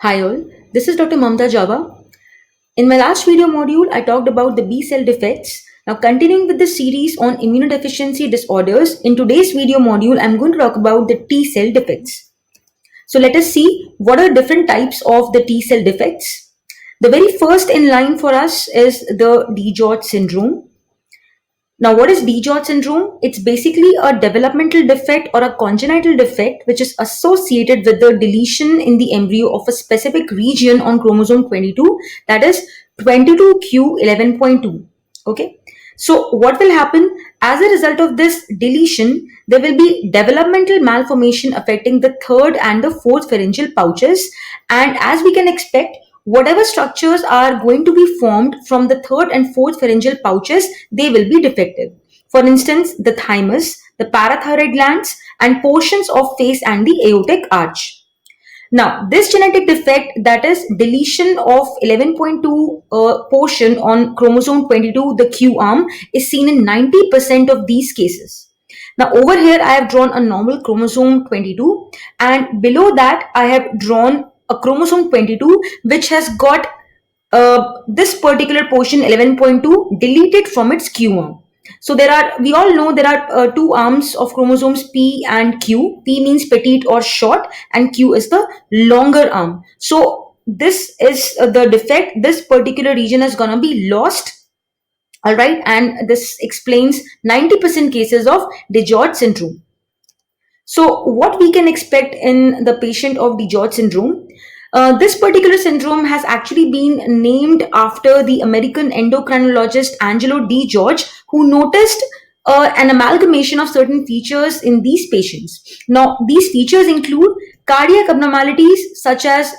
Hi all, this is Dr. Mamta Java. In my last video module, I talked about the B cell defects. Now, continuing with the series on immunodeficiency disorders, in today's video module, I'm going to talk about the T cell defects. So, let us see what are different types of the T cell defects. The very first in line for us is the DiGeorge syndrome. Now, what is DiGeorge syndrome? It's basically a developmental defect or a congenital defect which is associated with the deletion in the embryo of a specific region on chromosome 22, that is 22q11.2. Okay. So, what will happen as a result of this deletion? There will be developmental malformation affecting the third and the fourth pharyngeal pouches, and as we can expect, whatever structures are going to be formed from the third and fourth pharyngeal pouches, they will be defective. For instance, the thymus, the parathyroid glands, and portions of face and the aortic arch. Now, this genetic defect, that is deletion of 11.2 portion on chromosome 22, the Q arm, is seen in 90% of these cases. Now, over here, I have drawn a normal chromosome 22, and below that, I have drawn a chromosome 22, which has got this particular portion 11.2 deleted from its Q arm. So we all know there are two arms of chromosomes P and Q. P means petite or short, and Q is the longer arm. So this is the defect. This particular region is gonna be lost. All right, and this explains 90% cases of DiGeorge syndrome. So what we can expect in the patient of DiGeorge syndrome? This particular syndrome has actually been named after the American endocrinologist Angelo D. George, who noticed an amalgamation of certain features in these patients. Now, these features include cardiac abnormalities, such as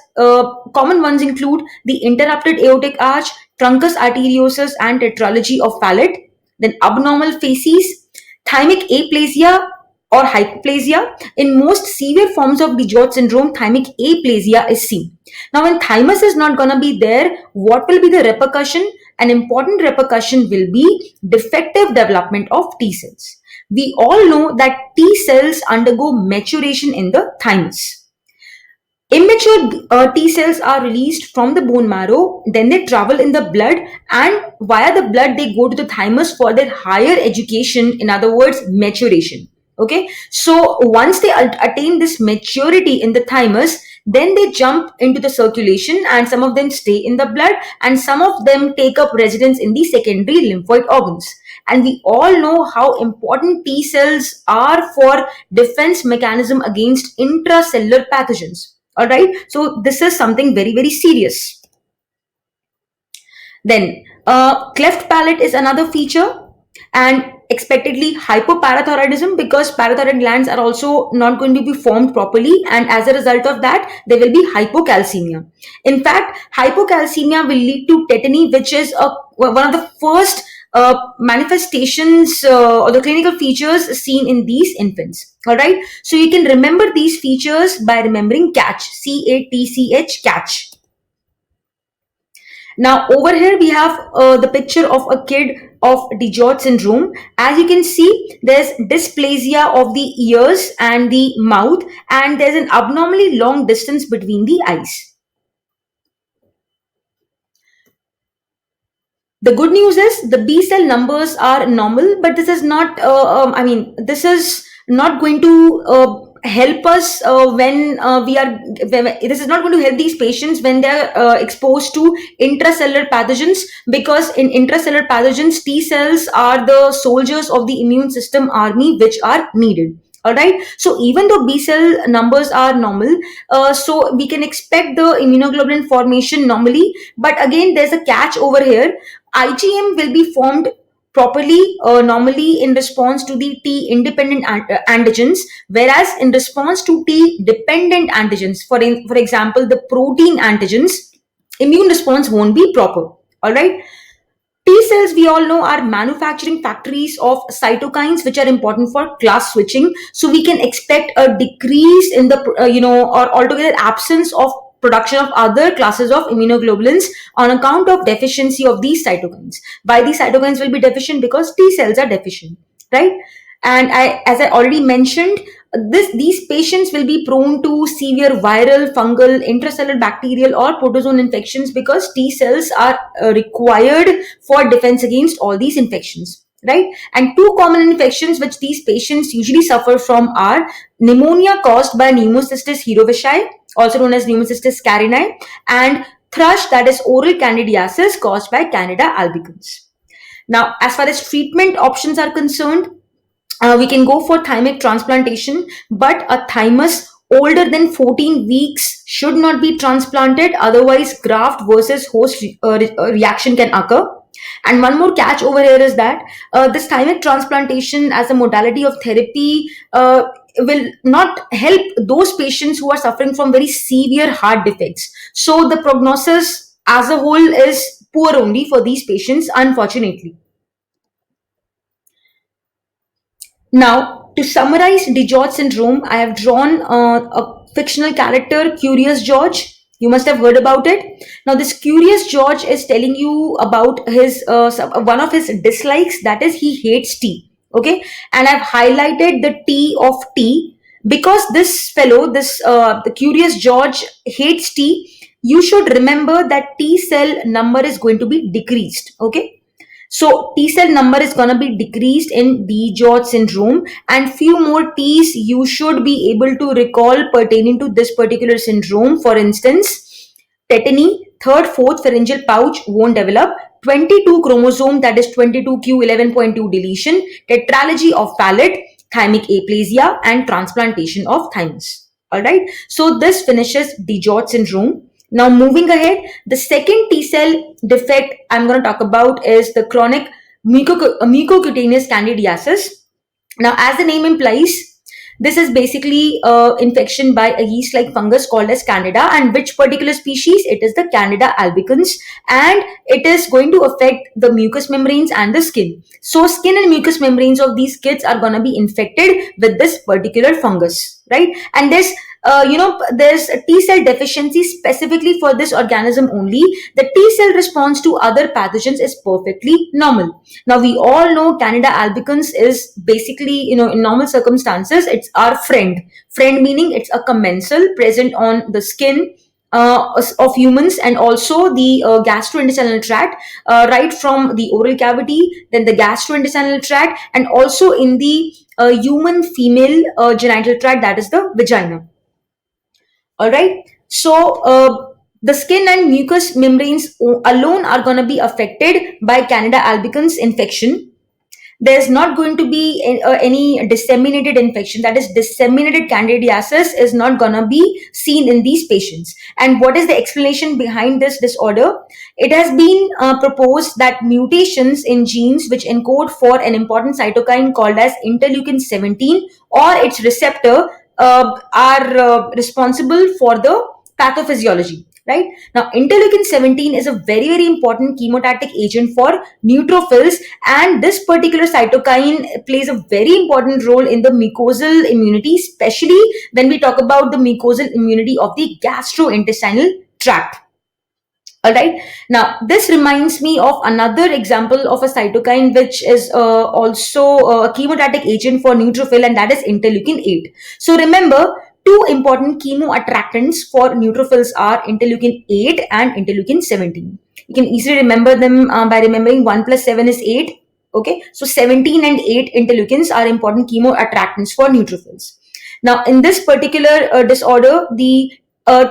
common ones include the interrupted aortic arch, truncus arteriosus, and tetralogy of Fallot, then abnormal facies, thymic aplasia, or hypoplasia. In most severe forms of DiGeorge syndrome, thymic aplasia is seen. Now, when thymus is not going to be there, what will be the repercussion? An important repercussion will be defective development of T cells. We all know that T cells undergo maturation in the thymus. Immature T cells are released from the bone marrow, then they travel in the blood, and via the blood they go to the thymus for their higher education, in other words, maturation. Okay, so once they attain this maturity in the thymus, then they jump into the circulation, and some of them stay in the blood, and some of them take up residence in the secondary lymphoid organs. And we all know how important T cells are for defense mechanism against intracellular pathogens. All right, so this is something very, very serious. Then cleft palate is another feature, and expectedly hypoparathyroidism, because parathyroid glands are also not going to be formed properly, and as a result of that there will be hypocalcemia. In fact, hypocalcemia will lead to tetany, which is one of the first manifestations or the clinical features seen in these infants. All right, so you can remember these features by remembering CATCH, CATCH, CATCH. Now over here we have the picture of a kid of DiGeorge syndrome. As you can see, there's dysplasia of the ears and the mouth, and there's an abnormally long distance between the eyes. The good news is the B cell numbers are normal, but this is not, this is not going to help us when this is not going to help these patients when they're exposed to intracellular pathogens, because in intracellular pathogens, T cells are the soldiers of the immune system army which are needed. All right, so even though B cell numbers are normal, so we can expect the immunoglobulin formation normally, but again there's a catch over here. IgM will be formed properly normally in response to the T independent antigens, whereas in response to T dependent antigens, for example the protein antigens, immune response won't be proper. All right, T cells, we all know, are manufacturing factories of cytokines which are important for class switching. So we can expect a decrease in the, or altogether absence of production of other classes of immunoglobulins on account of deficiency of these cytokines. Why these cytokines will be deficient? Because T cells are deficient, right? And as I already mentioned, these patients will be prone to severe viral, fungal, intracellular bacterial or protozoan infections because T cells are required for defense against all these infections, right? And two common infections which these patients usually suffer from are pneumonia caused by Pneumocystis jirovecii, also known as Pneumocystis carinii, and thrush, that is oral candidiasis caused by Candida albicans. Now, as far as treatment options are concerned, we can go for thymic transplantation, but a thymus older than 14 weeks should not be transplanted, otherwise graft versus host reaction can occur. And one more catch over here is that this thymic transplantation as a modality of therapy will not help those patients who are suffering from very severe heart defects. So the prognosis as a whole is poor only for these patients, unfortunately. Now, to summarize DiGeorge syndrome, I have drawn a fictional character, Curious George. You must have heard about it. Now, this Curious George is telling you about his one of his dislikes, that is, he hates tea. Okay, and I've highlighted the T of tea because this fellow, this the Curious George hates tea. You should remember that T cell number is going to be decreased. Okay, so T cell number is going to be decreased in DiGeorge syndrome, and few more T's you should be able to recall pertaining to this particular syndrome. For instance, tetany, third, fourth pharyngeal pouch won't develop. 22 chromosome, that is 22q11.2 deletion, tetralogy of palate, thymic aplasia, and transplantation of thymus. Alright, so this finishes DiGeorge syndrome. Now moving ahead, the second T cell defect I'm going to talk about is the chronic mucocutaneous candidiasis. Now, as the name implies, this is basically infection by a yeast-like fungus called as Candida, and which particular species? It is the Candida albicans, and it is going to affect the mucous membranes and the skin. So, skin and mucous membranes of these kids are going to be infected with this particular fungus, right? And this there's a T cell deficiency specifically for this organism only. The T cell response to other pathogens is perfectly normal. Now, we all know Candida albicans is basically, in normal circumstances, it's our friend. Friend meaning it's a commensal present on the skin of humans and also the gastrointestinal tract, right from the oral cavity, then the gastrointestinal tract, and also in the human female genital tract, that is the vagina. All right. So the skin and mucous membranes alone are going to be affected by Candida albicans infection. There's not going to be any disseminated infection, that is disseminated candidiasis is not going to be seen in these patients. And what is the explanation behind this disorder? It has been proposed that mutations in genes which encode for an important cytokine called as interleukin 17 or its receptor are responsible for the pathophysiology. Right now, interleukin 17 is a very, very important chemotatic agent for neutrophils, and this particular cytokine plays a very important role in the mucosal immunity, especially when we talk about the mucosal immunity of the gastrointestinal tract. Alright, now this reminds me of another example of a cytokine which is also a chemotatic agent for neutrophil, and that is interleukin 8. So remember, two important chemoattractants for neutrophils are interleukin 8 and interleukin 17. You can easily remember them by remembering 1 plus 7 is 8. Okay, so 17 and 8 interleukins are important chemoattractants for neutrophils. Now, in this particular disorder, the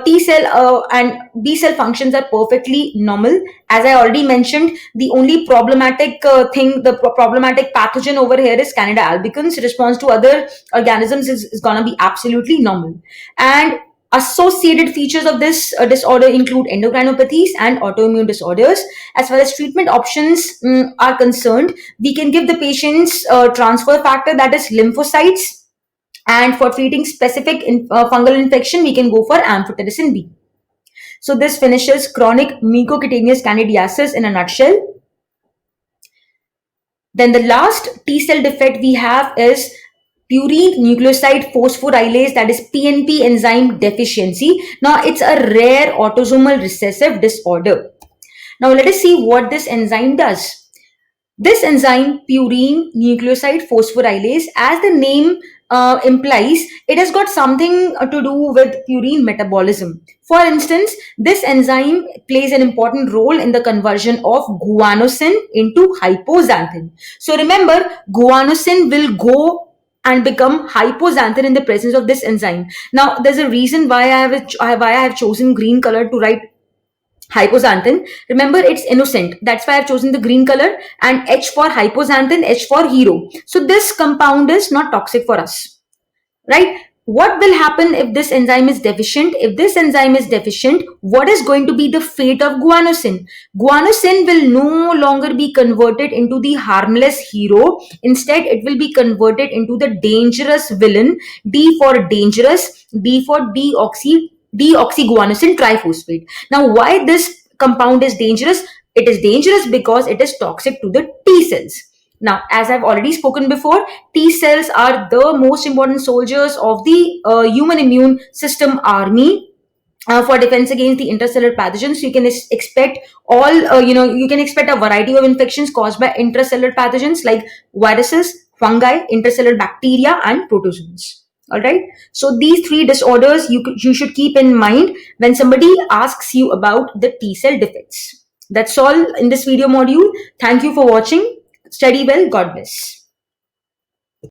T cell and B cell functions are perfectly normal. As I already mentioned, the only problematic problematic pathogen over here is Candida albicans. Response to other organisms is going to be absolutely normal. And associated features of this disorder include endocrinopathies and autoimmune disorders. As far as treatment options are concerned, we can give the patients transfer factor, that is lymphocytes. And for treating specific fungal infection, we can go for amphotericin B. So this finishes chronic mucocutaneous candidiasis in a nutshell. Then the last T cell defect we have is purine nucleoside phosphorylase, that is PNP enzyme deficiency. Now it's a rare autosomal recessive disorder. Now let us see what this enzyme does. This enzyme, purine nucleoside phosphorylase, as the name implies it has got something to do with purine metabolism. For instance, this enzyme plays an important role in the conversion of guanosin into hypoxanthin. So remember, guanosin will go and become hypoxanthin in the presence of this enzyme. Now, there's a reason why I have chosen green color to write hypoxanthin. Remember, it's innocent. That's why I've chosen the green color, and H for hypoxanthin, H for hero. So this compound is not toxic for us, right? What will happen if this enzyme is deficient? If this enzyme is deficient, what is going to be the fate of guanosin? Guanosin will no longer be converted into the harmless hero. Instead, it will be converted into the dangerous villain. D for dangerous, D for deoxyguanosin triphosphate. Now, why this compound is dangerous? It is dangerous because it is toxic to the T cells. Now, as I've already spoken before, T cells are the most important soldiers of the human immune system army. For defense against the intracellular pathogens, you can expect you can expect a variety of infections caused by intracellular pathogens like viruses, fungi, intracellular bacteria, and protozoans. All right. So these three disorders you should keep in mind when somebody asks you about the T cell defects. That's all in this video module. Thank you for watching. Study well. God bless.